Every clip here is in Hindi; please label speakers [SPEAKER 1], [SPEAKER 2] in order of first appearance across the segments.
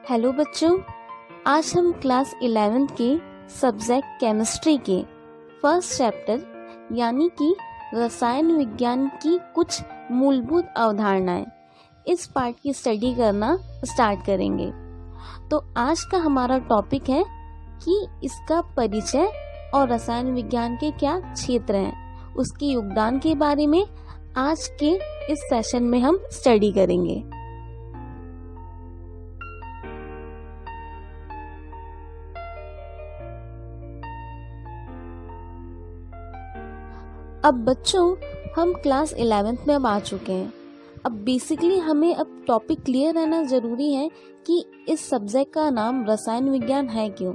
[SPEAKER 1] हेलो बच्चों, आज हम क्लास 11 के सब्जेक्ट केमिस्ट्री के फर्स्ट चैप्टर यानी कि रसायन विज्ञान की कुछ मूलभूत अवधारणाएं इस पार्ट की स्टडी करना स्टार्ट करेंगे। तो आज का हमारा टॉपिक है कि इसका परिचय और रसायन विज्ञान के क्या क्षेत्र हैं, उसके योगदान के बारे में आज के इस सेशन में हम स्टडी करेंगे। अब बच्चों, हम क्लास 11th में अब आ चुके हैं। अब बेसिकली हमें अब टॉपिक क्लियर रहना ज़रूरी है कि इस सब्जेक्ट का नाम रसायन विज्ञान है क्यों,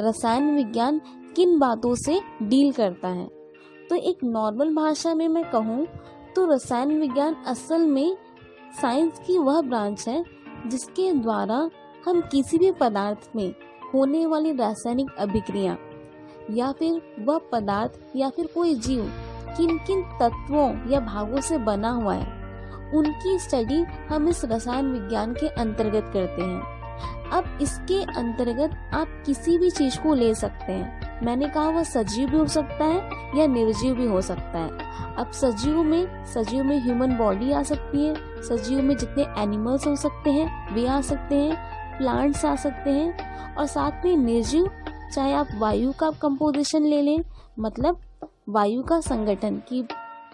[SPEAKER 1] रसायन विज्ञान किन बातों से डील करता है। तो एक नॉर्मल भाषा में मैं कहूँ तो रसायन विज्ञान असल में साइंस की वह ब्रांच है जिसके द्वारा हम किसी भी पदार्थ में होने वाली रासायनिक अभिक्रिया या फिर वह पदार्थ या फिर कोई जीव किन किन तत्वों या भागों से बना हुआ है, उनकी स्टडी हम इस रसायन विज्ञान के अंतर्गत करते हैं। अब इसके अंतर्गत आप किसी भी चीज को ले सकते हैं। मैंने कहा वह सजीव भी हो सकता है या निर्जीव भी हो सकता है। अब सजीव में ह्यूमन बॉडी आ सकती है, सजीव में जितने एनिमल्स हो सकते हैं वे आ सकते हैं, प्लांट्स आ सकते हैं, और साथ में निर्जीव चाहे आप वायु का कंपोजिशन ले लें, मतलब वायु का संगठन की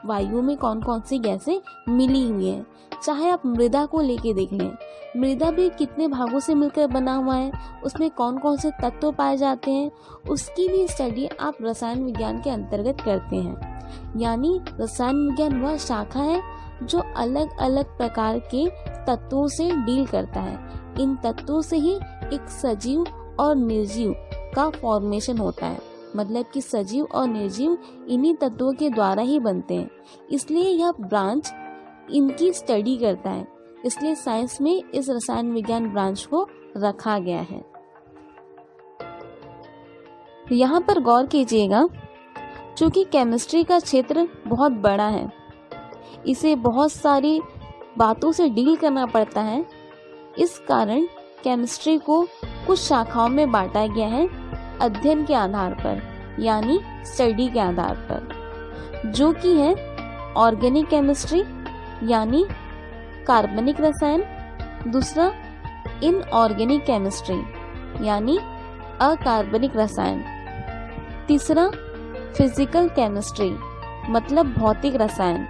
[SPEAKER 1] वायु में कौन कौन सी गैसें मिली हुई हैं, चाहे आप मृदा को लेके देख लें, मृदा भी कितने भागों से मिलकर बना हुआ है, उसमें कौन कौन से तत्व पाए जाते हैं, उसकी भी स्टडी आप रसायन विज्ञान के अंतर्गत करते हैं। यानी रसायन विज्ञान वह शाखा है जो अलग अलग प्रकार के तत्वों से डील करता है। इन तत्वों से ही एक सजीव और निर्जीव का फॉर्मेशन होता है, मतलब कि सजीव और निर्जीव इन्हीं तत्वों के द्वारा ही बनते हैं। इसलिए यह ब्रांच इनकी स्टडी करता है, इसलिए साइंस में इस रसायन विज्ञान ब्रांच को रखा गया है। यहाँ पर गौर कीजिएगा, चूंकि केमिस्ट्री का क्षेत्र बहुत बड़ा है, इसे बहुत सारी बातों से डील करना पड़ता है, इस कारण केमिस्ट्री को कुछ शाखाओं में बांटा गया है अध्ययन के आधार पर, यानी स्टडी के आधार पर, जो कि है ऑर्गेनिक केमिस्ट्री यानी कार्बनिक रसायन, दूसरा इनऑर्गेनिक केमिस्ट्री यानी अकार्बनिक रसायन, तीसरा फिजिकल केमिस्ट्री मतलब भौतिक रसायन,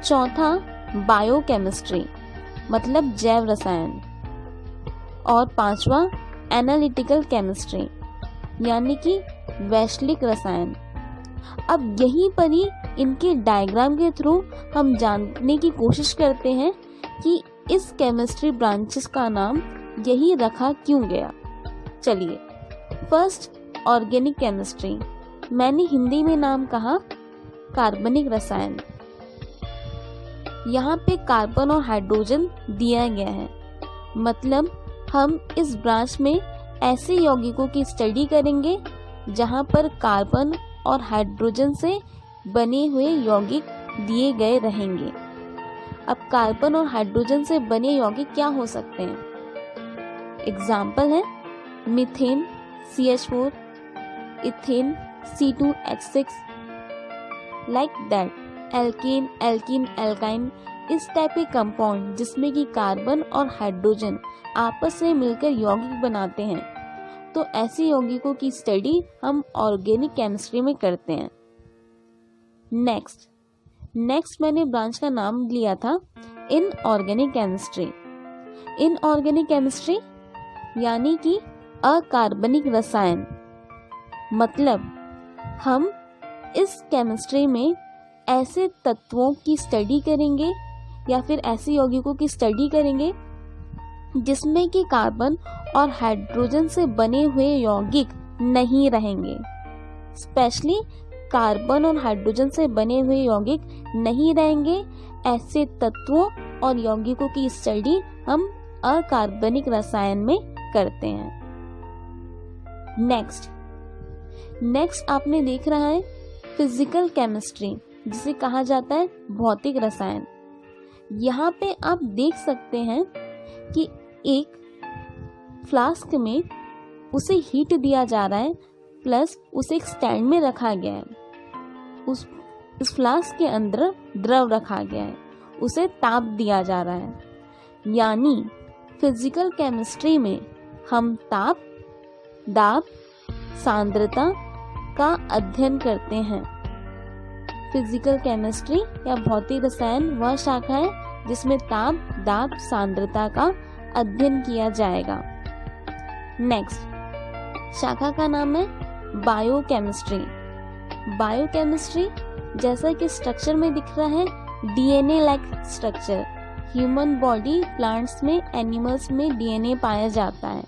[SPEAKER 1] चौथा बायोकेमिस्ट्री मतलब जैव रसायन, और पांचवा एनालिटिकल केमिस्ट्री यानी कि वैश्विक रसायन। अब यहीं पर ही इनके डायग्राम के थ्रू हम जानने की कोशिश करते हैं कि इस केमिस्ट्री ब्रांचेस का नाम यही रखा क्यों गया। चलिए, फर्स्ट ऑर्गेनिक केमिस्ट्री, मैंने हिंदी में नाम कहा कार्बनिक रसायन। यहाँ पे कार्बन और हाइड्रोजन दिया गया है, मतलब हम इस ब्रांच में ऐसे यौगिकों की स्टडी करेंगे जहाँ पर कार्बन और हाइड्रोजन से बने हुए यौगिक दिए गए रहेंगे। अब कार्बन और हाइड्रोजन से बने यौगिक क्या हो सकते हैं? एग्जाम्पल है methane CH4, ethane C2H6, like that, alkane, alkene, alkyne, इस टाइप के कंपाउंड जिसमें कि कार्बन और हाइड्रोजन आपस में मिलकर यौगिक बनाते हैं। तो ऐसे यौगिकों की स्टडी हम ऑर्गेनिक केमिस्ट्री में करते हैं। नेक्स्ट मैंने ब्रांच का नाम लिया था इनऑर्गेनिक केमिस्ट्री। इनऑर्गेनिक केमिस्ट्री यानी कि अकार्बनिक रसायन, मतलब हम इस केमिस्ट्री में ऐसे तत्वों की स्टडी करेंगे या फिर ऐसे यौगिकों की स्टडी करेंगे जिसमें कि कार्बन और हाइड्रोजन से बने हुए यौगिक नहीं रहेंगे। स्पेशली कार्बन और हाइड्रोजन से बने हुए यौगिक नहीं रहेंगे, ऐसे तत्वों और यौगिकों की स्टडी हम अकार्बनिक रसायन में करते हैं। नेक्स्ट आपने देख रहा है फिजिकल केमिस्ट्री, जिसे कहा जाता है भौतिक रसायन। यहाँ पे आप देख सकते हैं कि एक फ्लास्क में उसे हीट दिया जा रहा है, प्लस उसे एक स्टैंड में रखा गया है। इस फ्लास्क के अंदर द्रव रखा गया है, उसे ताप दिया जा रहा है। यानी फिजिकल केमिस्ट्री में हम ताप, दाब, सांद्रता का अध्ययन करते हैं। फिजिकल केमिस्ट्री या भौतिक रसायन वह शाखा है जिसमें ताप, दाब, सांद्रता का अध्ययन किया जाएगा। नेक्स्ट शाखा का नाम है बायोकेमिस्ट्री। बायोकेमिस्ट्री जैसा कि स्ट्रक्चर में दिख रहा है, DNA like structure. Human body, plants में, एनिमल्स में डीएनए पाया जाता है,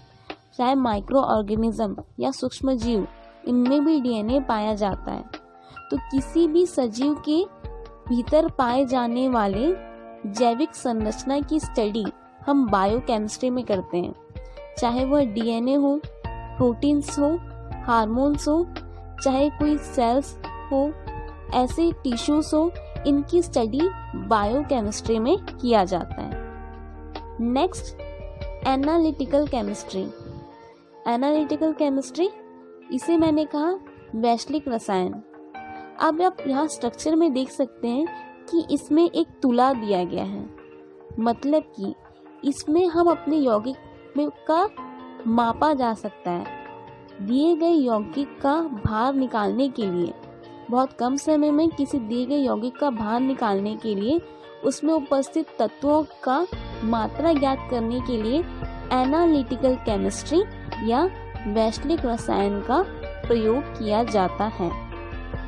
[SPEAKER 1] चाहे माइक्रो ऑर्गेनिज्म या सूक्ष्म जीव, इनमें भी डीएनए पाया जाता है। तो किसी भी सजीव के भीतर पाए जाने वाले जैविक संरचना की स्टडी हम बायोकेमिस्ट्री में करते हैं, चाहे वह डीएनए हो, प्रोटीन्स हो, हार्मोन्स हो, चाहे कोई सेल्स हो, ऐसे टिश्यूज हो, इनकी स्टडी बायोकेमिस्ट्री में किया जाता है। Next analytical chemistry. Analytical chemistry, इसे मैंने कहा वैश्विक रसायन। अब आप यहाँ स्ट्रक्चर में देख सकते हैं कि इसमें एक तुला दिया गया है, मतलब कि इसमें हम अपने यौगिक का मापा जा सकता है। दिए गए यौगिक का भार निकालने के लिए, बहुत कम समय में किसी दिए गए यौगिक का भार निकालने के लिए, उसमें उपस्थित तत्वों का मात्रा ज्ञात करने के लिए एनालिटिकल केमिस्ट्री या वैश्विक रसायन का प्रयोग किया जाता है।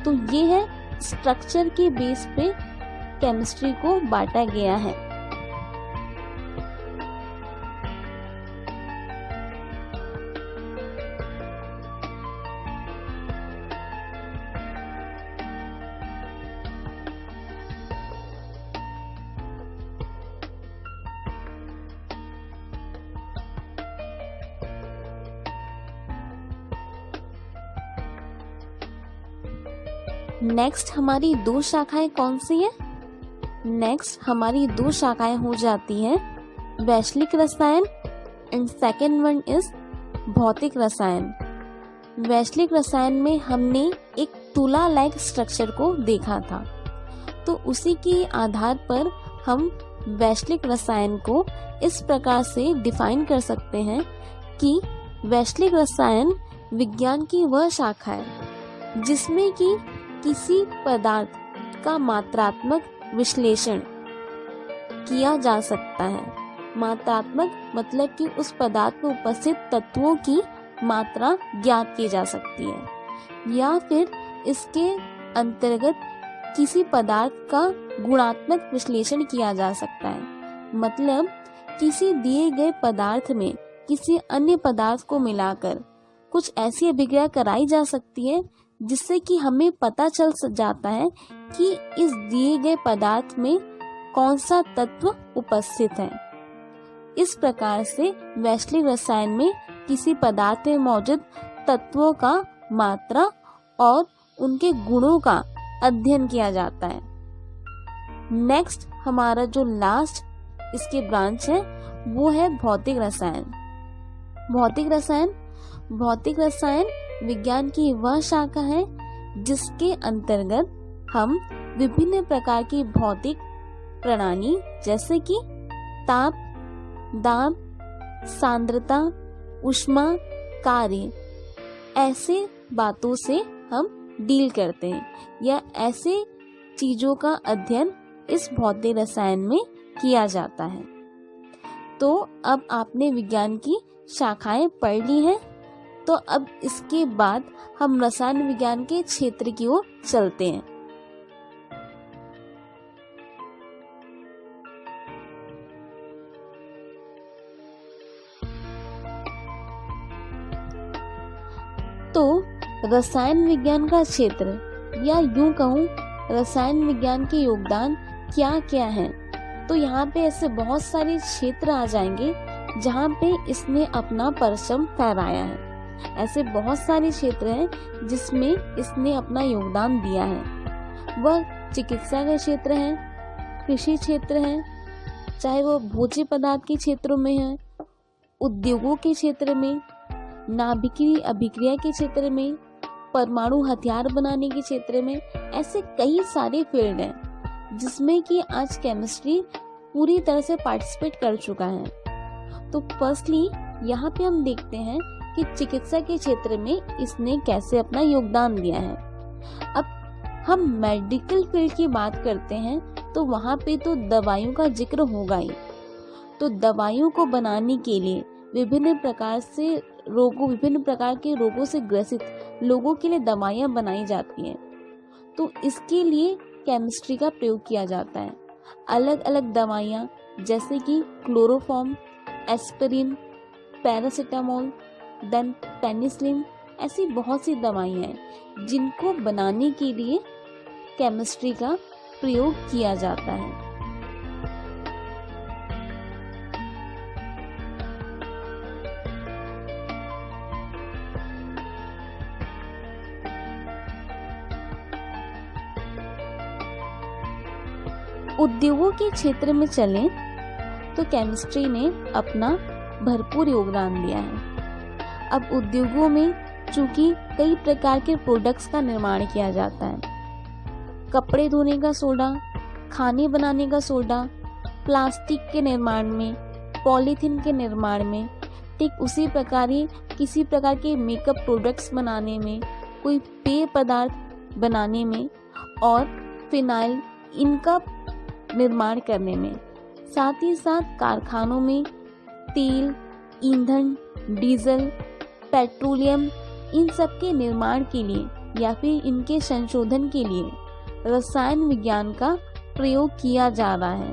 [SPEAKER 1] तो ये है स्ट्रक्चर के बेस पे केमिस्ट्री को बांटा गया है। नेक्स्ट हमारी दो शाखाएं कौन सी है? नेक्स्ट हमारी दो शाखाएं हो जाती हैं वैश्विक रसायन एंड सेकेंड वन इज भौतिक रसायन। वैश्विक रसायन में हमने एक तुला लाइक स्ट्रक्चर को देखा था, तो उसी के आधार पर हम वैश्विक रसायन को इस प्रकार से डिफाइन कर सकते हैं कि वैश्विक रसायन विज्ञान की वह शाखा है जिसमें कि किसी पदार्थ का मात्रात्मक विश्लेषण किया जा सकता है। मात्रात्मक मतलब कि उस पदार्थ में उपस्थित तत्वों की मात्रा ज्ञात की जा सकती है, या फिर इसके अंतर्गत किसी पदार्थ का गुणात्मक विश्लेषण किया जा सकता है। मतलब किसी दिए गए पदार्थ में किसी अन्य पदार्थ को मिलाकर कुछ ऐसी अभिक्रिया कराई जा सकती है जिससे कि हमें पता चल जाता है कि इस दिए गए पदार्थ में कौन सा तत्व उपस्थित है। इस प्रकार से वैश्विक रसायन में किसी पदार्थ में मौजूद तत्वों का मात्रा और उनके गुणों का अध्ययन किया जाता है। नेक्स्ट हमारा जो लास्ट इसके ब्रांच है वो है भौतिक रसायन। भौतिक रसायन विज्ञान की वह शाखा है जिसके अंतर्गत हम विभिन्न प्रकार की भौतिक प्रणाली जैसे कि ताप, दाब, सांद्रता, ऊष्मा, कार्य, ऐसे बातों से हम डील करते हैं, या ऐसे चीजों का अध्ययन इस भौतिक रसायन में किया जाता है। तो अब आपने विज्ञान की शाखाएं पढ़ ली हैं, तो अब इसके बाद हम रसायन विज्ञान के क्षेत्र की ओर चलते हैं। तो रसायन विज्ञान का क्षेत्र, या यूं कहूं रसायन विज्ञान के योगदान क्या क्या हैं, तो यहाँ पे ऐसे बहुत सारे क्षेत्र आ जाएंगे जहाँ पे इसने अपना परचम फहराया है। ऐसे बहुत सारे क्षेत्र हैं जिसमें इसने अपना योगदान दिया है। वह चिकित्सा का क्षेत्र है, कृषि क्षेत्र है, चाहे वो भोज्य पदार्थ के क्षेत्रों में है, उद्योगों के क्षेत्र में, नाभिकीय अभिक्रिया के क्षेत्र में, परमाणु हथियार बनाने के क्षेत्र में, ऐसे कई सारे फील्ड हैं जिसमें कि आज केमिस्ट्री पूरी तरह से पार्टिसिपेट कर चुका है। तो फर्स्टली यहाँ पे हम देखते हैं कि चिकित्सा के क्षेत्र में इसने कैसे अपना योगदान दिया है। अब हम मेडिकल फील्ड की बात करते हैं तो वहाँ पे तो दवाइयों का जिक्र होगा ही। तो दवाइयों को बनाने के लिए विभिन्न प्रकार के रोगों से ग्रसित लोगों के लिए दवाइयाँ बनाई जाती हैं। तो इसके लिए केमिस्ट्री का प्रयोग किया जाता है। अलग अलग दवाइयाँ जैसे कि chloroform, aspirin, paracetamol, then penicillin, ऐसी बहुत सी दवाइयाँ हैं जिनको बनाने के लिए केमिस्ट्री का प्रयोग किया जाता है। उद्योगों के क्षेत्र में चलें तो केमिस्ट्री ने अपना भरपूर योगदान दिया है। अब उद्योगों में चूंकि कई प्रकार के प्रोडक्ट्स का निर्माण किया जाता है, कपड़े धोने का सोडा, खाने बनाने का सोडा, प्लास्टिक के निर्माण में, पॉलीथीन के निर्माण में, ठीक उसी प्रकार ही किसी प्रकार के मेकअप प्रोडक्ट्स बनाने में, कोई पेय पदार्थ बनाने में और फिनाइल इनका निर्माण करने में, साथ ही साथ कारखानों में तेल, ईंधन, डीजल, पेट्रोलियम, इन सब के निर्माण के लिए या फिर इनके संशोधन के लिए रसायन विज्ञान का प्रयोग किया जा रहा है।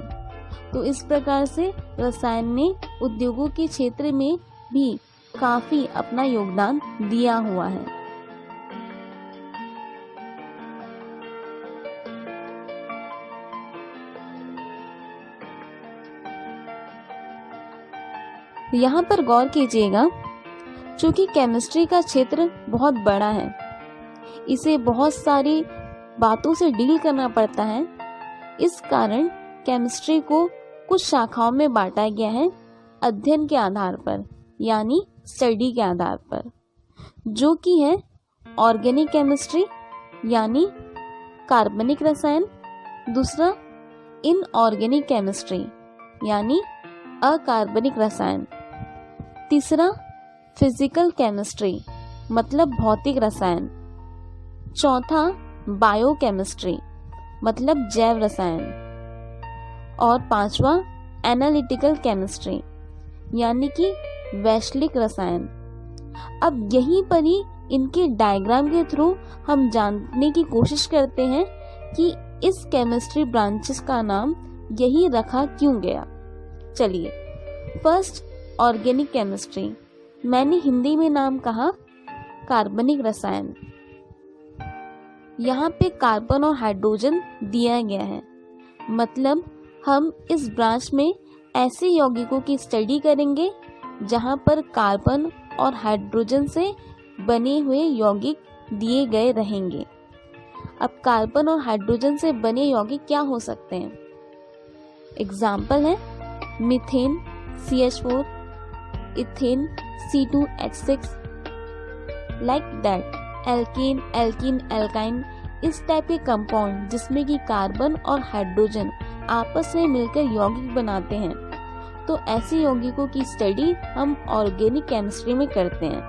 [SPEAKER 1] तो इस प्रकार से रसायन ने उद्योगों के क्षेत्र में भी काफी अपना योगदान दिया हुआ है। यहाँ पर गौर कीजिएगा, चूंकि केमिस्ट्री का क्षेत्र बहुत बड़ा है, इसे बहुत सारी बातों से डील करना पड़ता है। इस कारण केमिस्ट्री को कुछ शाखाओं में बांटा गया है अध्ययन के आधार पर, यानी स्टडी के आधार पर, जो कि है ऑर्गेनिक केमिस्ट्री यानी कार्बनिक रसायन, दूसरा इनऑर्गेनिक केमिस्ट्री यानी अकार्बनिक रसायन, तीसरा फिजिकल केमिस्ट्री मतलब भौतिक रसायन, चौथा बायोकेमिस्ट्री मतलब जैव रसायन और पांचवा एनालिटिकल केमिस्ट्री यानी कि वैश्विक रसायन। अब यहीं पर ही इनके डायग्राम के थ्रू हम जानने की कोशिश करते हैं कि इस केमिस्ट्री ब्रांचेस का नाम यही रखा क्यों गया। चलिए, फर्स्ट ऑर्गेनिक केमिस्ट्री, मैंने हिंदी में नाम कहा कार्बनिक रसायन। यहाँ पे कार्बन और हाइड्रोजन दिया गया है, मतलब हम इस ब्रांच में ऐसे यौगिकों की स्टडी करेंगे जहाँ पर कार्बन और हाइड्रोजन से बने हुए यौगिक दिए गए रहेंगे। अब कार्बन और हाइड्रोजन से बने यौगिक क्या हो सकते हैं? एग्जाम्पल है methane CH4, ethane C2H6, like that, alkane, alkene, alkyne, इस टाइप के कंपाउंड जिसमें कि कार्बन और हाइड्रोजन आपस में मिलकर यौगिक बनाते हैं। तो ऐसे यौगिकों की स्टडी हम ऑर्गेनिक केमिस्ट्री में करते हैं।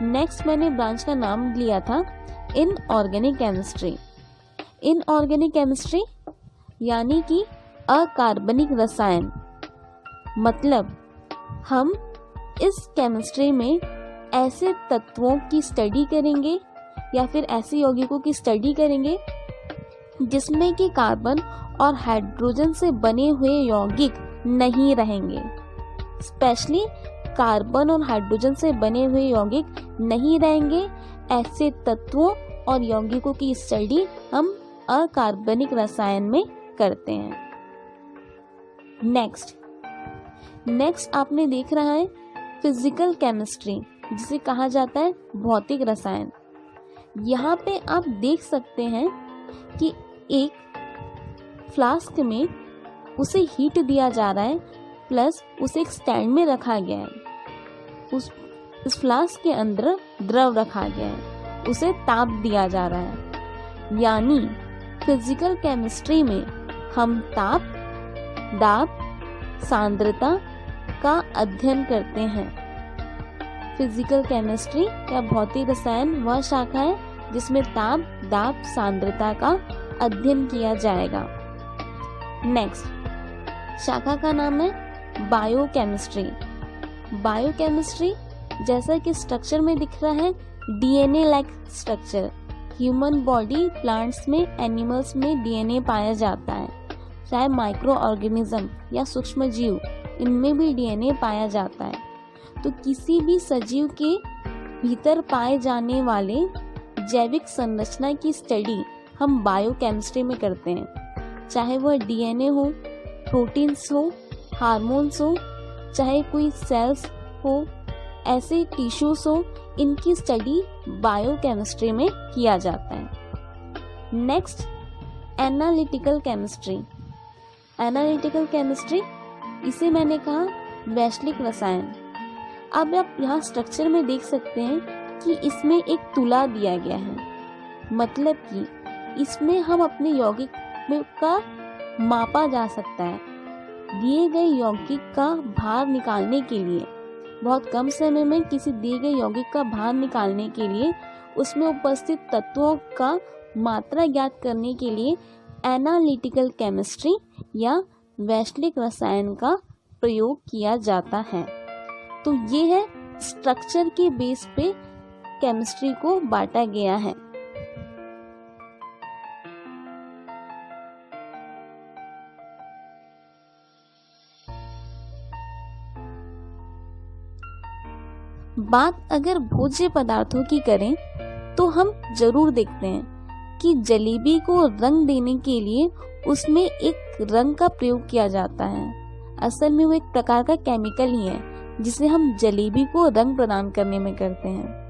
[SPEAKER 1] नेक्स्ट मैंने ब्रांच का नाम लिया था इनऑर्गेनिक केमिस्ट्री। इनऑर्गेनिक केमिस्ट्री यानी कि अकार्बनिक रसायन, मतलब हम इस केमिस्ट्री में ऐसे तत्वों की स्टडी करेंगे या फिर ऐसे यौगिकों की स्टडी करेंगे जिसमें कि कार्बन और हाइड्रोजन से बने हुए यौगिक नहीं रहेंगे। स्पेशली कार्बन और हाइड्रोजन से बने हुए यौगिक नहीं रहेंगे, ऐसे तत्वों और यौगिकों की स्टडी हम अकार्बनिक रसायन में करते हैं। नेक्स्ट आपने देख रहा है फिजिकल केमिस्ट्री, जिसे कहा जाता है भौतिक रसायन। यहाँ पे आप देख सकते हैं कि एक फ्लास्क में उसे हीट दिया जा रहा है प्लस उसे एक स्टैंड में रखा गया है। इस फ्लास्क के अंदर द्रव रखा गया है, उसे ताप दिया जा रहा है। यानी फिजिकल केमिस्ट्री में हम ताप, दाब, सांद्रता का अध्ययन करते हैं। फिजिकल केमिस्ट्री या भौतिक रसायन वह शाखा है जिसमें ताप, दाब, सांद्रता का अध्ययन किया जाएगा। नेक्स्ट शाखा का नाम है बायोकेमिस्ट्री। बायोकेमिस्ट्री जैसा कि स्ट्रक्चर में दिख रहा है, DNA like structure. Human body, plants में, एनिमल्स में डीएनए पाया जाता है, चाहे माइक्रो ऑर्गेनिज्म या सूक्ष्म जीव, इनमें भी डीएनए पाया जाता है। तो किसी भी सजीव के भीतर पाए जाने वाले जैविक संरचना की स्टडी हम बायोकेमिस्ट्री में करते हैं, चाहे वह डीएनए हो, प्रोटीन्स हो, हार्मोन्स हो, चाहे कोई सेल्स हो, ऐसे टिश्यूज हो, इनकी स्टडी बायोकेमिस्ट्री में किया जाता है। Next analytical chemistry. Analytical chemistry, इसे मैंने कहा वैश्विक रसायन। अब आप यहाँ स्ट्रक्चर में देख सकते हैं कि इसमें एक तुला दिया गया है, मतलब कि इसमें हम अपने यौगिक का मापा जा सकता है। दिए गए यौगिक का भार निकालने के लिए, बहुत कम समय में किसी दिए गए यौगिक का भार निकालने के लिए, उसमें उपस्थित तत्वों का मात्रा ज्ञात करने के लिए एनालिटिकल केमिस्ट्री या वैश्विक रसायन का प्रयोग किया जाता है। तो ये है स्ट्रक्चर के बेस पे केमिस्ट्री को बांटा गया है। बात अगर भोज्य पदार्थों की करें तो हम जरूर देखते हैं कि जलेबी को रंग देने के लिए उसमें एक रंग का प्रयोग किया जाता है। असल में वो एक प्रकार का केमिकल ही है जिसे हम जलेबी को रंग प्रदान करने में करते हैं।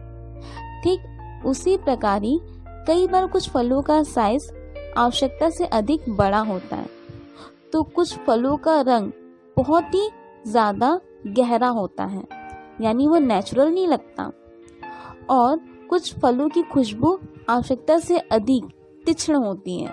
[SPEAKER 1] ठीक उसी प्रकार ही कई बार कुछ फलों का साइज आवश्यकता से अधिक बड़ा होता है, तो कुछ फलों का रंग बहुत ही ज्यादा गहरा होता है, यानी वो नेचुरल नहीं लगता। और कुछ फलों की खुशबू आवश्यकता से अधिक तीक्ष्ण होती है,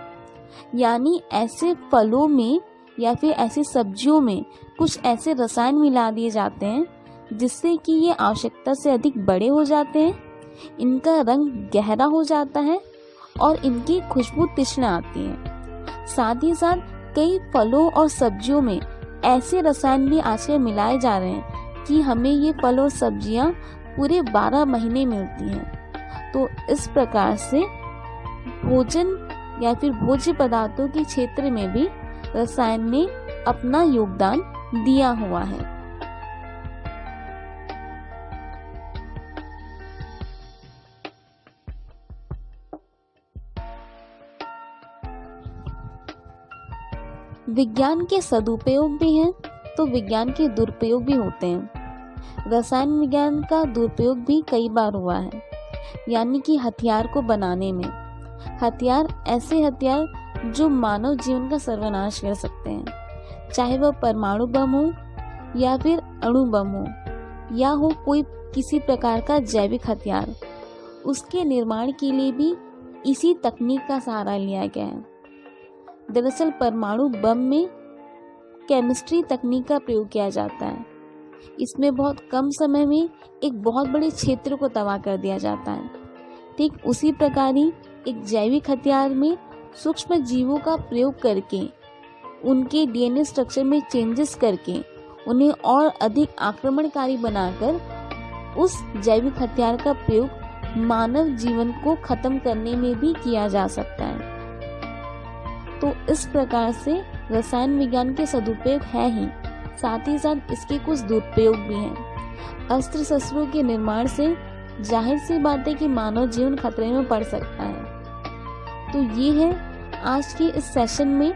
[SPEAKER 1] यानी ऐसे फलों में या फिर ऐसी सब्जियों में कुछ ऐसे रसायन मिला दिए जाते हैं जिससे कि ये आवश्यकता से अधिक बड़े हो जाते हैं, इनका रंग गहरा हो जाता है और इनकी खुशबू तीक्ष्ण आती है। साथ ही साथ कई फलों और सब्जियों में ऐसे रसायन भी आजकल मिलाए जा रहे हैं कि हमें ये फल और सब्जियां पूरे 12 महीने मिलती हैं। तो इस प्रकार से भोजन या फिर भोज्य पदार्थों के क्षेत्र में भी रसायन ने अपना योगदान दिया हुआ है। विज्ञान के सदुपयोग भी हैं तो विज्ञान के दुरुपयोग भी होते हैं। रसायन विज्ञान का दुरुपयोग भी कई बार हुआ है, यानी कि हथियार को बनाने में। हथियार ऐसे हथियार जो मानव जीवन का सर्वनाश कर सकते हैं, चाहे वह परमाणु बम हो या फिर अणु बम हो या हो कोई किसी प्रकार का जैविक हथियार। उसके निर्माण के लिए भी इसी तकनीक का सहारा लिया गया है। दरअसल परमाणु बम में केमिस्ट्री तकनीक का प्रयोग किया जाता है। इसमें बहुत कम समय में एक बहुत बड़े क्षेत्र को तबाह कर दिया जाता है। ठीक उसी प्रकार ही एक जैविक हथियार में सूक्ष्म जीवों का प्रयोग करके, उनके डीएनए स्ट्रक्चर में चेंजेस करके, उन्हें और अधिक आक्रमणकारी बनाकर उस जैविक हथियार का प्रयोग मानव जीवन को खत्म करने में भी किया जा सकता है। तो इस प्रकार से रसायन विज्ञान के सदुपयोग है ही, साथ ही साथ इसके कुछ दुरुपयोग भी हैं। अस्त्र शस्त्रों के निर्माण से जाहिर सी बात है कि मानव जीवन खतरे में पड़ सकता है। तो ये है आज के इस सेशन में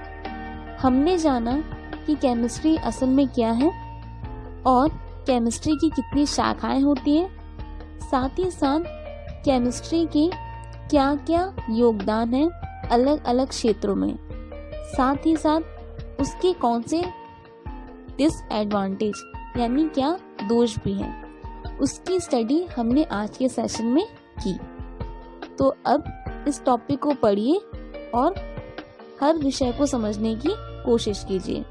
[SPEAKER 1] हमने जाना कि केमिस्ट्री असल में क्या है और केमिस्ट्री की कितनी शाखाएं होती हैं, साथ ही साथ केमिस्ट्री के क्या क्या योगदान है अलग अलग क्षेत्रों में, साथ ही साथ उसके कौन से डिसएडवांटेज यानी क्या दोष भी हैं, उसकी स्टडी हमने आज के सेशन में की। तो अब इस टॉपिक को पढ़िए और हर विषय को समझने की कोशिश कीजिए।